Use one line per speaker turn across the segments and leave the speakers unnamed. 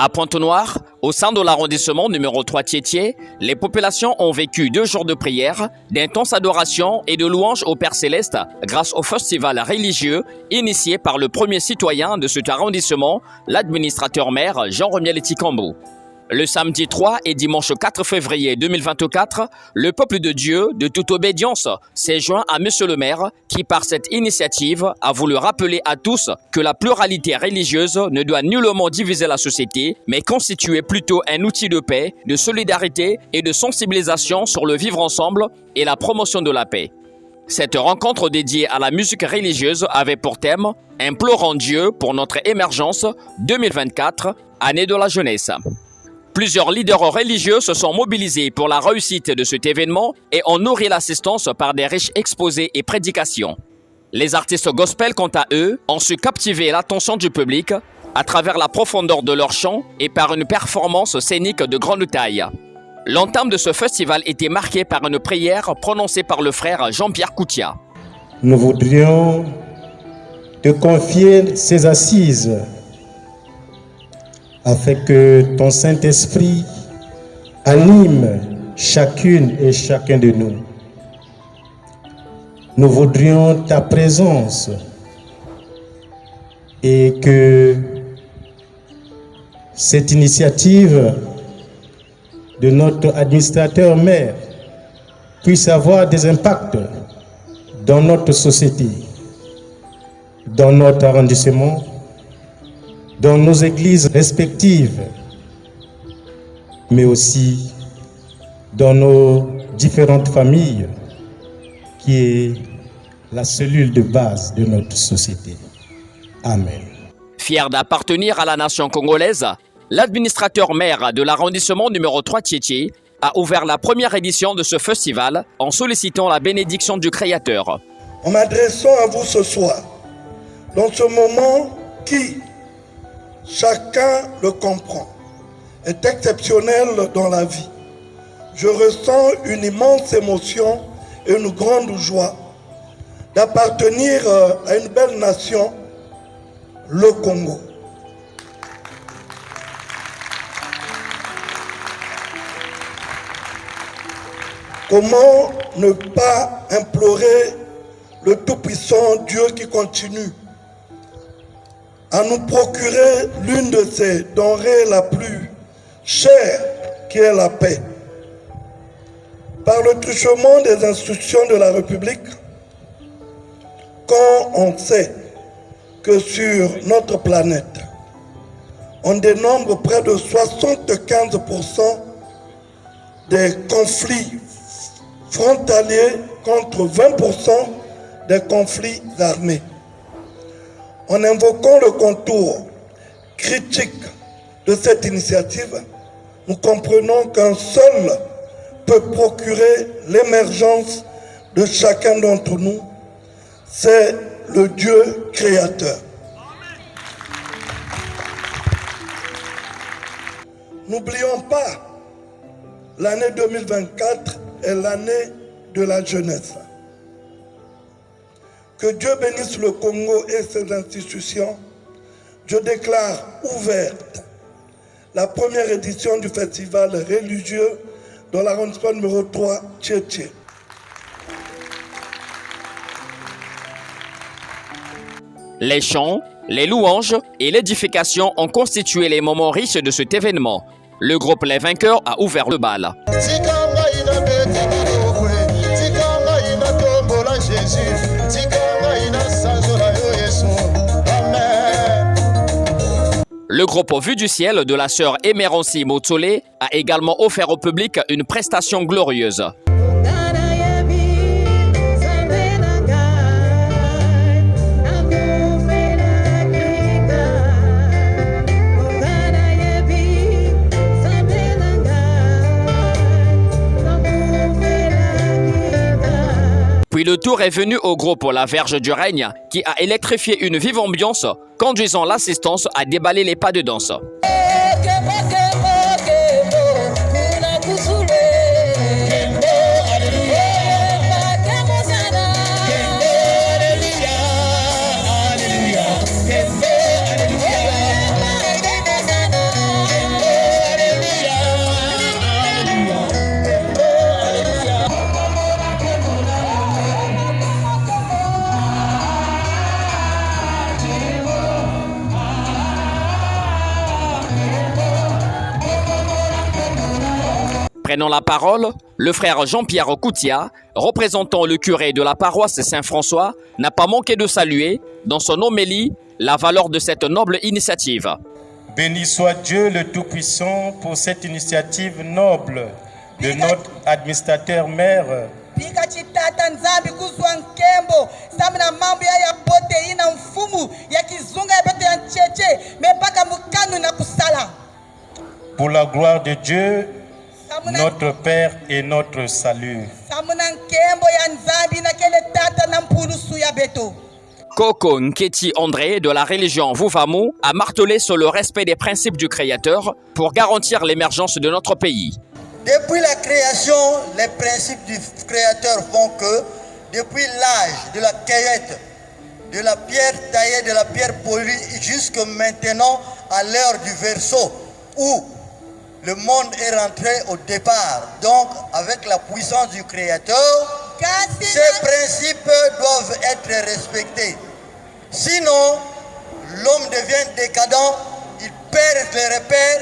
À Pointe-Noire, au sein de l'arrondissement numéro 3 Tiétié, les populations ont vécu 2 jours de prière, d'intenses adorations et de louanges au Père Céleste grâce au festival religieux initié par le premier citoyen de cet arrondissement, l'administrateur maire Jean-Romiel Tikambo. Le samedi 3 et dimanche 4 février 2024, le peuple de Dieu, de toute obédience, s'est joint à Monsieur le maire qui, par cette initiative, a voulu rappeler à tous que la pluralité religieuse ne doit nullement diviser la société, mais constituer plutôt un outil de paix, de solidarité et de sensibilisation sur le vivre ensemble et la promotion de la paix. Cette rencontre dédiée à la musique religieuse avait pour thème « Implorant Dieu pour notre émergence 2024, année de la jeunesse ». Plusieurs leaders religieux se sont mobilisés pour la réussite de cet événement et ont nourri l'assistance par des riches exposés et prédications. Les artistes gospel, quant à eux, ont su captiver l'attention du public à travers la profondeur de leur chant et par une performance scénique de grande taille. L'entame de ce festival était marquée par une prière prononcée par le frère Jean-Pierre Coutia.
Nous voudrions te confier ces assises afin que ton Saint-Esprit anime chacune et chacun de nous. Nous voudrions ta présence et que cette initiative de notre administrateur maire puisse avoir des impacts dans notre société, dans notre arrondissement, dans nos églises respectives, mais aussi dans nos différentes familles, qui est la cellule de base de notre société. Amen.
Fier d'appartenir à la nation congolaise, l'administrateur maire de l'arrondissement numéro 3 Tiétié a ouvert la première édition de ce festival en sollicitant la bénédiction du Créateur.
En m'adressant à vous ce soir, dans ce moment qui, chacun le comprend, est exceptionnel dans la vie. Je ressens une immense émotion et une grande joie d'appartenir à une belle nation, le Congo. Comment ne pas implorer le Tout-Puissant Dieu qui continue à nous procurer l'une de ces denrées la plus chère, qui est la paix. Par le truchement des institutions de la République, quand on sait que sur notre planète, on dénombre près de 75% des conflits frontaliers contre 20% des conflits armés. En invoquant le contour critique de cette initiative, nous comprenons qu'un seul peut procurer l'émergence de chacun d'entre nous, c'est le Dieu créateur. N'oublions pas, l'année 2024 est l'année de la jeunesse. Que Dieu bénisse le Congo et ses institutions. Je déclare ouverte la première édition du festival religieux dans l'arrondissement numéro 3, Tiétié.
Les chants, les louanges et l'édification ont constitué les moments riches de cet événement. Le groupe Les Vainqueurs a ouvert le bal. Le groupe Vue du ciel de la sœur Emerancy Motsole a également offert au public une prestation glorieuse. Puis le tour est venu au groupe La Verge du Règne qui a électrifié une vive ambiance, conduisant l'assistance à déballer les pas de danse. Prenant la parole, le frère Jean-Pierre Koutia, représentant le curé de la paroisse Saint-François, n'a pas manqué de saluer, dans son homélie, la valeur de cette noble initiative.
Béni soit Dieu le Tout-Puissant pour cette initiative noble de notre administrateur maire. Pour la gloire de Dieu, notre Père et notre salut.
Koko Nketi André de la religion Vuvamu a martelé sur le respect des principes du Créateur pour garantir l'émergence de notre pays.
Depuis la création, les principes du Créateur font que, depuis l'âge de la cueillette, de la pierre taillée, de la pierre polie, jusque maintenant à l'heure du verseau, où le monde est rentré au départ, donc avec la puissance du Créateur, ces principes doivent être respectés. Sinon, l'homme devient décadent, il perd les repères,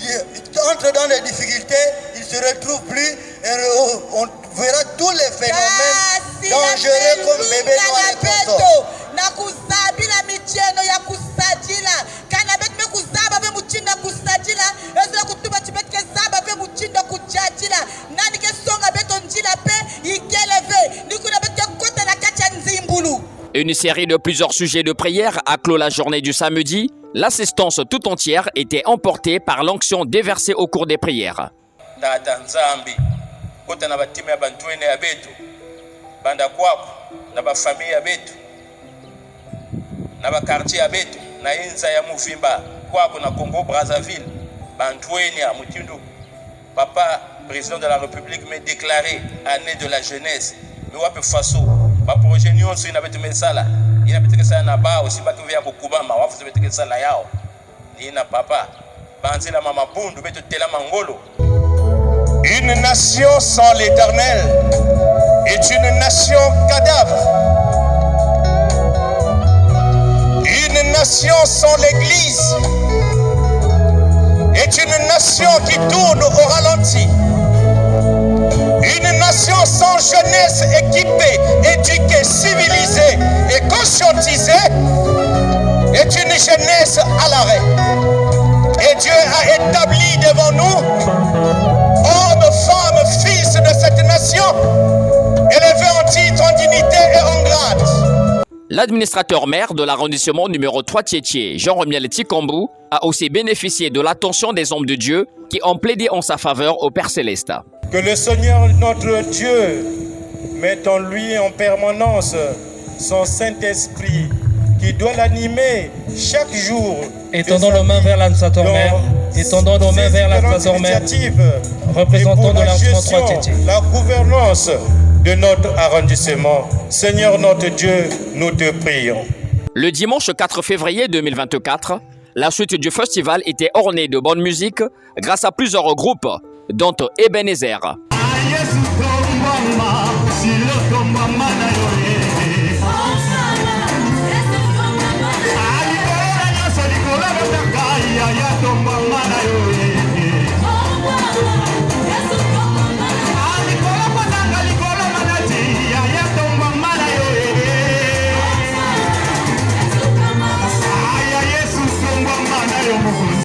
il entre dans des difficultés, il ne se retrouve plus, et on verra tous les phénomènes dangereux comme bébé noir et consort.
Une série de plusieurs sujets de prière a clos la journée du samedi. L'assistance tout entière était emportée par l'onction déversée au cours des prières.
Papa, président de la République, m'a déclaré année de la jeunesse. Ba projet nyonso inabeti mesala inabeti sana na ba osibaki vya bukubama wafu zebeti sala yao ina papa banzela mama bundu beto tela mangolo.
Une nation sans l'Éternel est une nation cadavre. Une nation sans l'Église est une nation qui tourne au ralenti. Une nation sans jeunesse équipée, éduquée, civilisée et conscientisée est une jeunesse à l'arrêt. Et Dieu a établi devant nous hommes, femmes, fils de cette nation, élevés en titre, en dignité et en grade.
L'administrateur maire de l'arrondissement numéro 3 Tietie, Jean-Romiel Tikambu, a aussi bénéficié de l'attention des hommes de Dieu qui ont plaidé en sa faveur au Père Céleste.
Que le Seigneur notre Dieu mette en lui en permanence son Saint-Esprit qui doit l'animer chaque jour.
Étendons nos mains vers l'administrateur maire. Étendons nos mains vers l'administrateur maire. Représentant de l'arrondissement 3 Tietie.
La gouvernance de notre arrondissement. Seigneur notre Dieu, nous te prions.
Le dimanche 4 février 2024, la suite du festival était ornée de bonne musique grâce à plusieurs groupes, dont Ebenezer.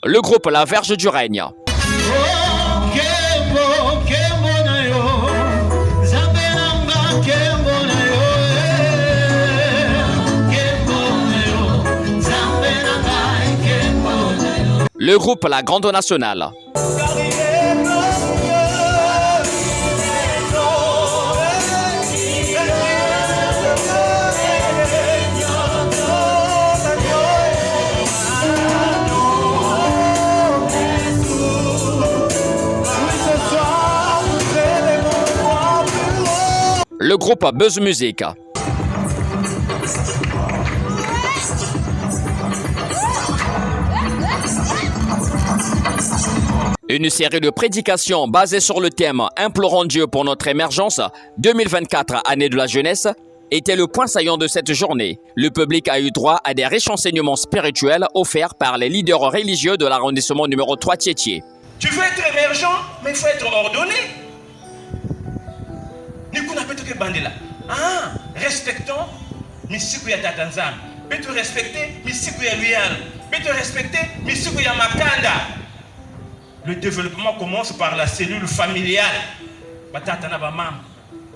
Le groupe La Verge du Règne. Le groupe La Grande Nationale. Le groupe Buzz Music. Une série de prédications basées sur le thème « Implorons Dieu pour notre émergence 2024, année de la jeunesse » était le point saillant de cette journée. Le public a eu droit à des riches enseignements spirituels offerts par les leaders religieux de l'arrondissement numéro 3 Tietie.
Tu veux être émergent, mais il faut être ordonné. Respectons, mais si vous êtes à Tanzanie, peut-être respecter, mais si vous êtes loyal, peut-être respecter, mais si vous êtes Makanda. Le développement commence par la cellule familiale. Batatana bamam.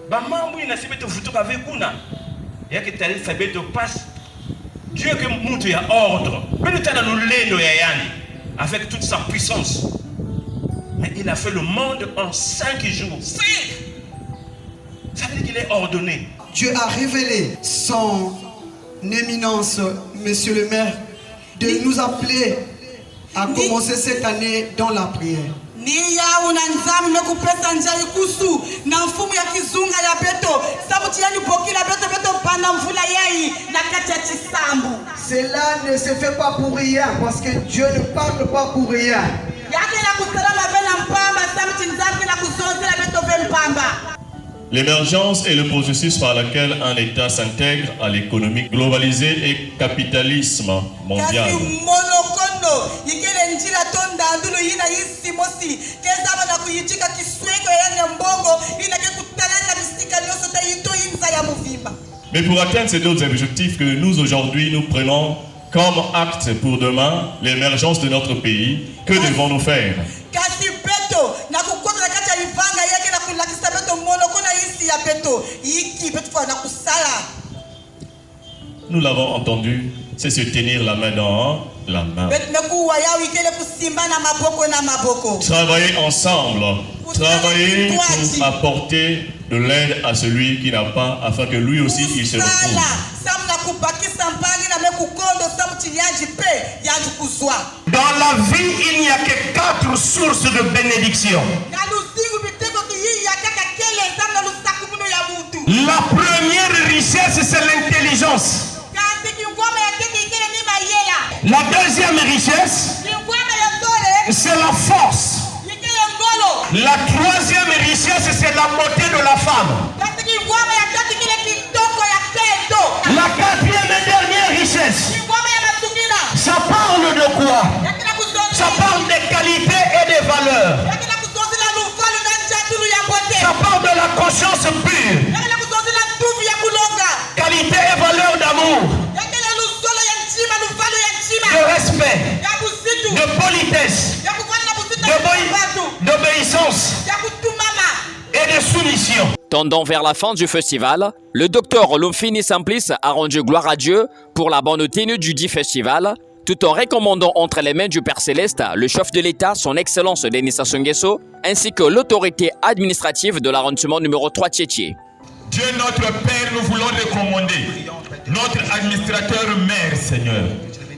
Bamam, oui, n'a pas été foutu avec vous. Il y a que tel fait de passe. Dieu que monte il y a ordre. Peut-être nous l'aider avec toute sa puissance. Mais il a fait le monde en 5 jours. 5! Ça veut dire qu'il est ordonné.
Dieu a révélé son éminence, monsieur le maire, de nous appeler à commencer cette année dans la prière. Cela ne se fait pas pour rien, parce que Dieu ne parle pas pour rien.
L'émergence est le processus par lequel un État s'intègre à l'économie globalisée et capitalisme mondial. Mais pour atteindre ces deux objectifs que nous aujourd'hui nous prenons comme acte pour demain, l'émergence de notre pays, que devons-nous faire? Nous l'avons entendu, c'est se tenir la main dans la main. Travailler ensemble, travailler pour apporter de l'aide à celui qui n'a pas, afin que lui aussi il se retrouve.
Dans la vie, il n'y a que 4 sources de bénédiction. La première richesse, c'est l'intelligence. La deuxième richesse, c'est la force. La troisième richesse, c'est la beauté de la femme. La quatrième et dernière richesse, ça parle de quoi? Ça parle des qualités et des valeurs. Ça parle de la conscience pure. Qualité et valeur d'amour, de respect, de politesse, d'obéissance et de soumission.
Tendant vers la fin du festival, le docteur Lumfini Simplice a rendu gloire à Dieu pour la bonne tenue du dit festival, tout en recommandant entre les mains du Père Céleste le chef de l'État, son Excellence Denis Sassou Nguesso, ainsi que l'autorité administrative de l'arrondissement numéro 3 Tietie.
Dieu notre Père, nous voulons recommander notre administrateur maire, Seigneur,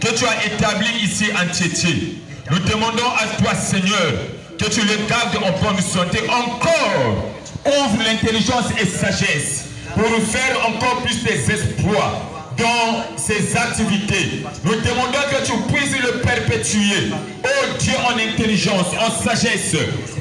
que tu as établi ici en Tietie. Nous demandons à toi, Seigneur, que tu le gardes en bonne santé. Encore, ouvre l'intelligence et sagesse pour faire encore plus des exploits dans ses activités. Nous demandons que tu puisses le perpétuer. Oh Dieu, en intelligence, en sagesse,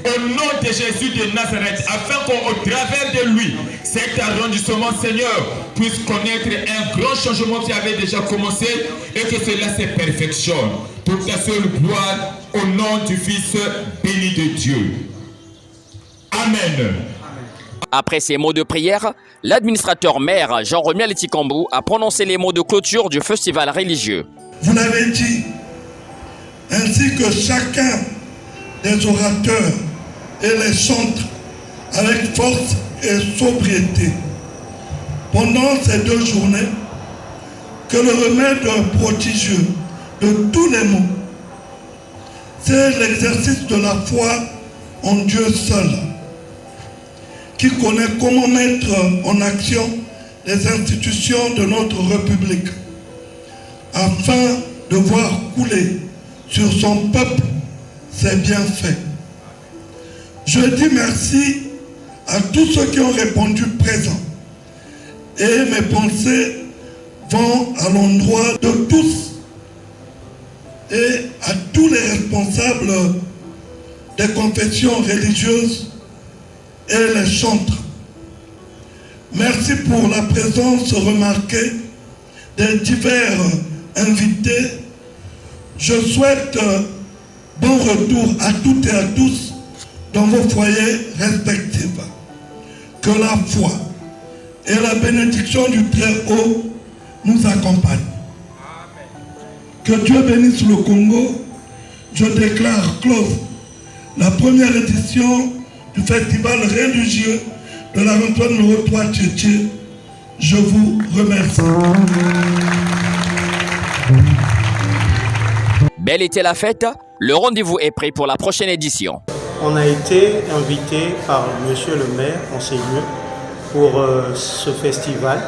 au nom de Jésus de Nazareth, afin qu'au travers de lui, cet arrondissement, Seigneur, puisse connaître un grand changement qui avait déjà commencé et que cela se perfectionne. Toute la seule gloire au nom du Fils béni de Dieu. Amen.
Après ces mots de prière, l'administrateur maire Jean-Romuald Tikambu a prononcé les mots de clôture du festival religieux.
Vous l'avez dit, ainsi que chacun des orateurs et les chantres avec force et sobriété. Pendant ces 2 journées, que le remède prodigieux de tous les maux, c'est l'exercice de la foi en Dieu seul, qui connaît comment mettre en action les institutions de notre République, afin de voir couler sur son peuple ses bienfaits. Je dis merci à tous ceux qui ont répondu présent, et mes pensées vont à l'endroit de tous et à tous les responsables des confessions religieuses et les chantres. Merci pour la présence remarquée des divers invités. Je souhaite Bon retour à toutes et à tous dans vos foyers respectifs. Que la foi et la bénédiction du Très-Haut nous accompagnent. Que Dieu bénisse le Congo. Je déclare close la première édition du festival religieux de l'arrondissement numéro 3 Tchétché. Je vous remercie.
Belle était la fête, le rendez-vous est prêt pour la prochaine édition.
On a été invité par monsieur le maire en ces lieux pour ce festival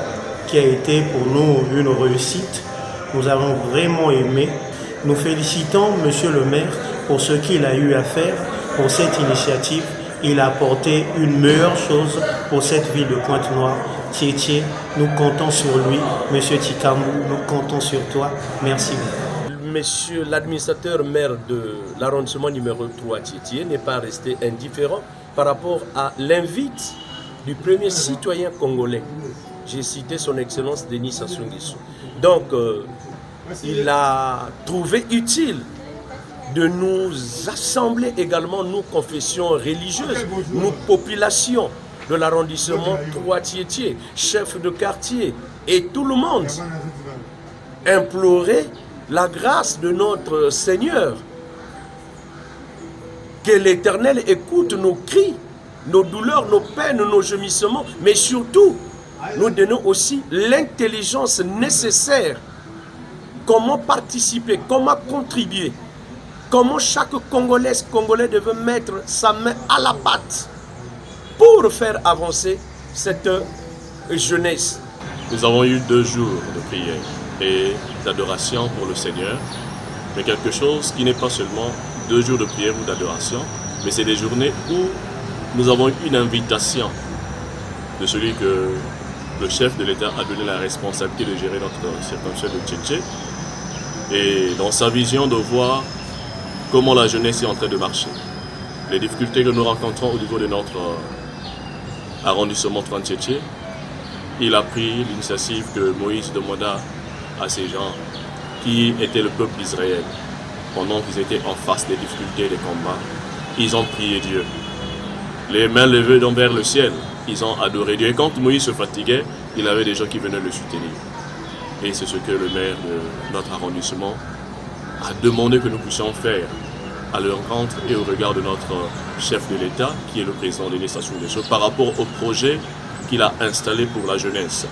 qui a été pour nous une réussite. Nous avons vraiment aimé. Nous félicitons monsieur le maire pour ce qu'il a eu à faire pour cette initiative. Il a apporté une meilleure chose pour cette ville de Pointe-Noire, Tchétché. Nous comptons sur lui. Monsieur Tikambu, nous comptons sur toi. Merci beaucoup.
Monsieur l'administrateur maire de l'arrondissement numéro 3 Tchétché n'est pas resté indifférent par rapport à l'invite du premier citoyen congolais. J'ai cité son excellence Denis Sassou Nguesso. Donc, il a trouvé utile de nous assembler également, nous, confessions religieuses, nous, populations de l'arrondissement 3 Tchétché, chefs de quartier et tout le monde, implorer la grâce de notre Seigneur. Que l'Éternel écoute nos cris, nos douleurs, nos peines, nos gemissements, mais surtout, nous donnons aussi l'intelligence nécessaire. Comment participer, comment contribuer, comment chaque Congolais devait mettre sa main à la pâte pour faire avancer cette jeunesse.
Nous avons eu 2 jours de prière et d'adoration pour le Seigneur, mais quelque chose qui n'est pas seulement 2 jours de prière ou d'adoration, mais c'est des journées où nous avons eu une invitation de celui que le chef de l'État a donné la responsabilité de gérer notre circonscription de Tchétché, et dans sa vision de voir comment la jeunesse est en train de marcher, les difficultés que nous rencontrons au niveau de notre arrondissement 3 Tchétché, il a pris l'initiative que Moïse demanda à ces gens qui étaient le peuple d'Israël. Pendant qu'ils étaient en face des difficultés, des combats, ils ont prié Dieu. Les mains levées vers le ciel, ils ont adoré Dieu. Et quand Moïse se fatiguait, il avait des gens qui venaient le soutenir. Et c'est ce que le maire de notre arrondissement a demandé que nous puissions faire à leur rencontre et au regard de notre chef de l'État, qui est le président Denis Sassou Nguesso, par rapport au projet qu'il a installé pour la jeunesse.